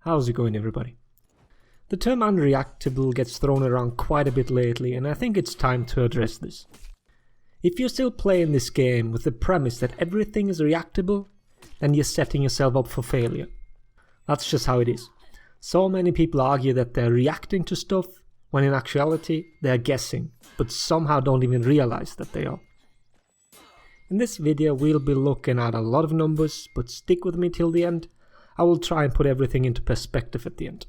How's it going, everybody? The term unreactable gets thrown around quite a bit lately, and I think it's time to address this. If you're still playing this game with the premise that everything is reactable, then you're setting yourself up for failure. That's just how it is. So many people argue that they're reacting to stuff, when in actuality they're guessing, but somehow don't even realize that they are. In this video we'll be looking at a lot of numbers, but stick with me till the end. I will try and put everything into perspective at the end.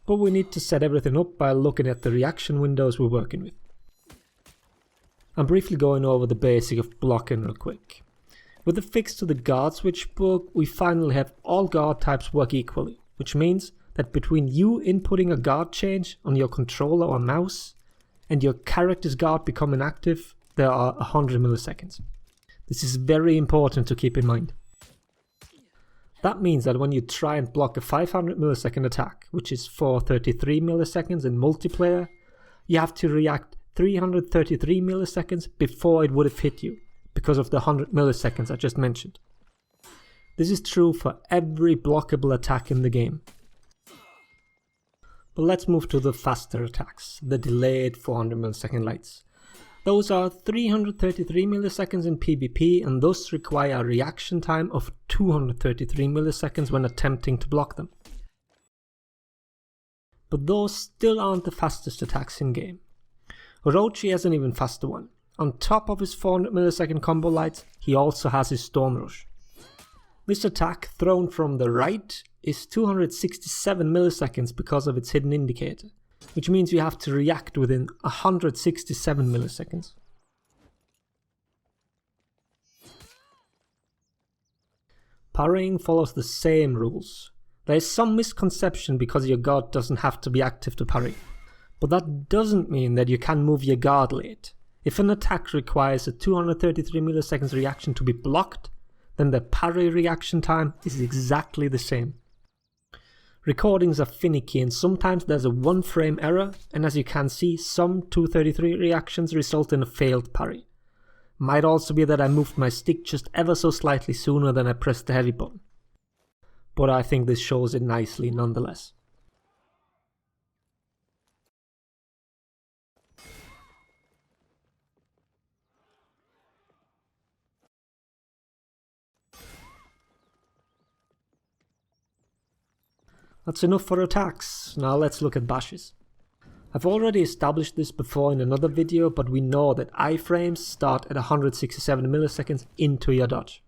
But we need to set everything up by looking at the reaction windows we're working with. I'm briefly going over the basic of blocking real quick. With the fix to the guard switch bug, we finally have all guard types work equally, which means that between you inputting a guard change on your controller or mouse and your character's guard becoming active, there are 100 milliseconds. This is very important to keep in mind. That means that when you try and block a 500 millisecond attack, which is 433 milliseconds in multiplayer, you have to react 333 milliseconds before it would have hit you, because of the 100 milliseconds I just mentioned. This is true for every blockable attack in the game. But let's move to the faster attacks, the delayed 400 millisecond lights. Those are 333 milliseconds in PvP and thus require a reaction time of 233 milliseconds when attempting to block them. But those still aren't the fastest attacks in game. Orochi has an even faster one. On top of his 400 millisecond combo lights, he also has his Storm Rush. This attack, thrown from the right, is 267 milliseconds because of its hidden indicator, which means you have to react within 167 milliseconds. Parrying follows the same rules. There is some misconception because your guard doesn't have to be active to parry, but that doesn't mean that you can move your guard late. If an attack requires a 233 milliseconds reaction to be blocked, then the parry reaction time is exactly the same. Recordings are finicky and sometimes there's a 1 frame error, and as you can see, some 233 reactions result in a failed parry. Might also be that I moved my stick just ever so slightly sooner than I pressed the heavy button. But I think this shows it nicely nonetheless. That's enough for attacks, now let's look at bashes. I've already established this before in another video, but we know that iframes start at 167 milliseconds into your dodge.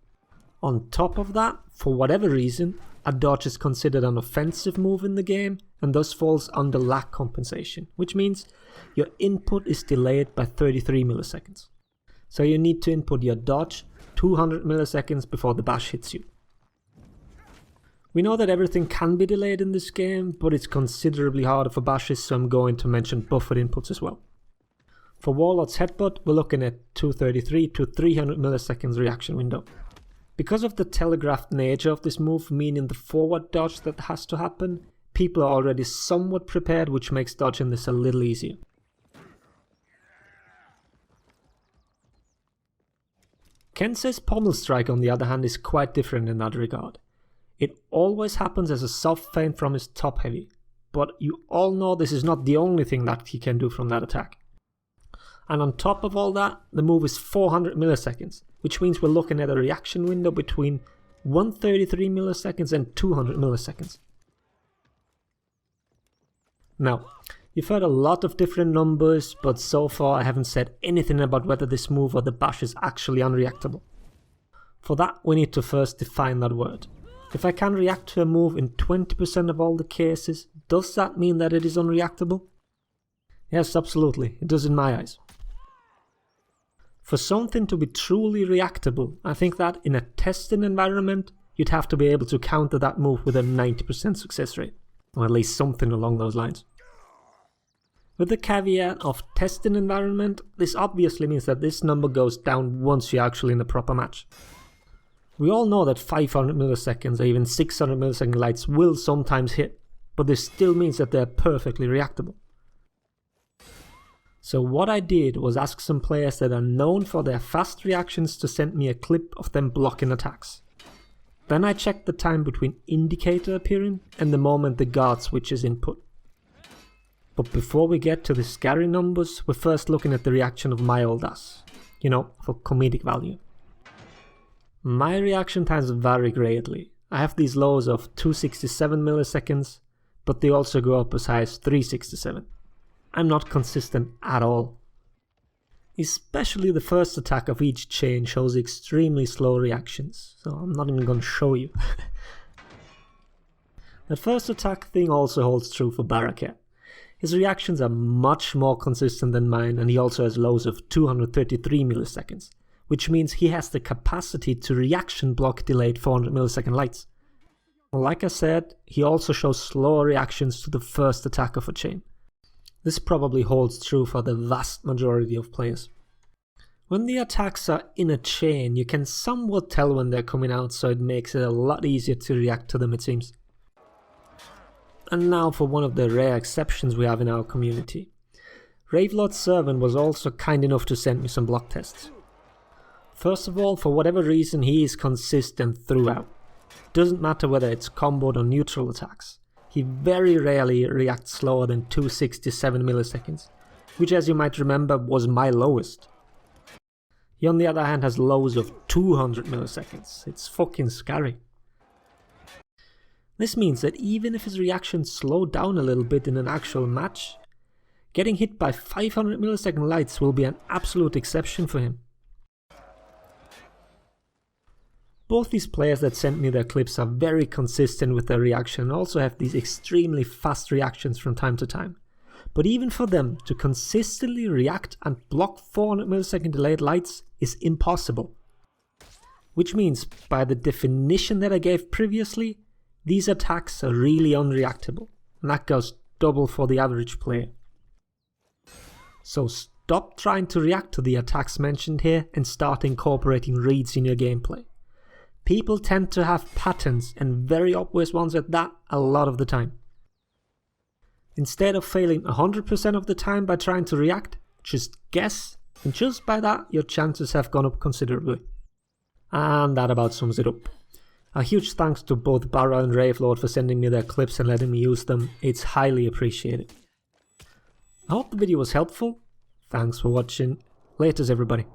On top of that, for whatever reason, a dodge is considered an offensive move in the game and thus falls under lag compensation, which means your input is delayed by 33 milliseconds. So you need to input your dodge 200 milliseconds before the bash hits you. We know that everything can be delayed in this game, but it's considerably harder for bashes, so I'm going to mention buffered inputs as well. For Warlord's Headbutt, we're looking at 233 to 300 milliseconds reaction window. Because of the telegraphed nature of this move, meaning the forward dodge that has to happen, people are already somewhat prepared, which makes dodging this a little easier. Kensei's Pommel Strike, on the other hand, is quite different in that regard. It always happens as a soft feint from his top heavy, but you all know this is not the only thing that he can do from that attack. And on top of all that, the move is 400 milliseconds, which means we're looking at a reaction window between 133 milliseconds and 200 milliseconds. Now, you've heard a lot of different numbers, but so far I haven't said anything about whether this move or the bash is actually unreactable. For that, we need to first define that word. If I can react to a move in 20% of all the cases, does that mean that it is unreactable? Yes, absolutely, it does in my eyes. For something to be truly reactable, I think that in a testing environment, you'd have to be able to counter that move with a 90% success rate, or at least something along those lines. With the caveat of testing environment, this obviously means that this number goes down once you're actually in a proper match. We all know that 500 milliseconds or even 600 millisecond lights will sometimes hit, but this still means that they're perfectly reactable. So what I did was ask some players that are known for their fast reactions to send me a clip of them blocking attacks. Then I check the time between indicator appearing and the moment the guard switches input. But before we get to the scary numbers, we're first looking at the reaction of my old ass, you know, for comedic value. My reaction times vary greatly. I have these lows of 267 milliseconds, but they also go up as high as 367. I'm not consistent at all. Especially the first attack of each chain shows extremely slow reactions, so I'm not even going to show you. That first attack thing also holds true for Barakett. His reactions are much more consistent than mine, and he also has lows of 233 milliseconds, which means he has the capacity to reaction block delayed 400 millisecond lights. Like I said, he also shows slower reactions to the first attack of a chain. This probably holds true for the vast majority of players. When the attacks are in a chain, you can somewhat tell when they're coming out, so it makes it a lot easier to react to them, it seems. And now for one of the rare exceptions we have in our community. Ravelord's servant was also kind enough to send me some block tests. First of all, for whatever reason, he is consistent throughout. Doesn't matter whether it's comboed or neutral attacks. He very rarely reacts slower than 267 milliseconds, which, as you might remember, was my lowest. He on the other hand has lows of 200 milliseconds. It's fucking scary. This means that even if his reactions slow down a little bit in an actual match, getting hit by 500 millisecond lights will be an absolute exception for him. Both these players that sent me their clips are very consistent with their reaction and also have these extremely fast reactions from time to time. But even for them to consistently react and block 400 millisecond delayed lights is impossible. Which means, by the definition that I gave previously, these attacks are really unreactable, and that goes double for the average player. So stop trying to react to the attacks mentioned here and start incorporating reads in your gameplay. People tend to have patterns, and very obvious ones at that, a lot of the time. Instead of failing 100% of the time by trying to react, just guess, and just by that your chances have gone up considerably. And that about sums it up. A huge thanks to both Bara and Ravelord for sending me their clips and letting me use them, it's highly appreciated. I hope the video was helpful, thanks for watching, laters everybody.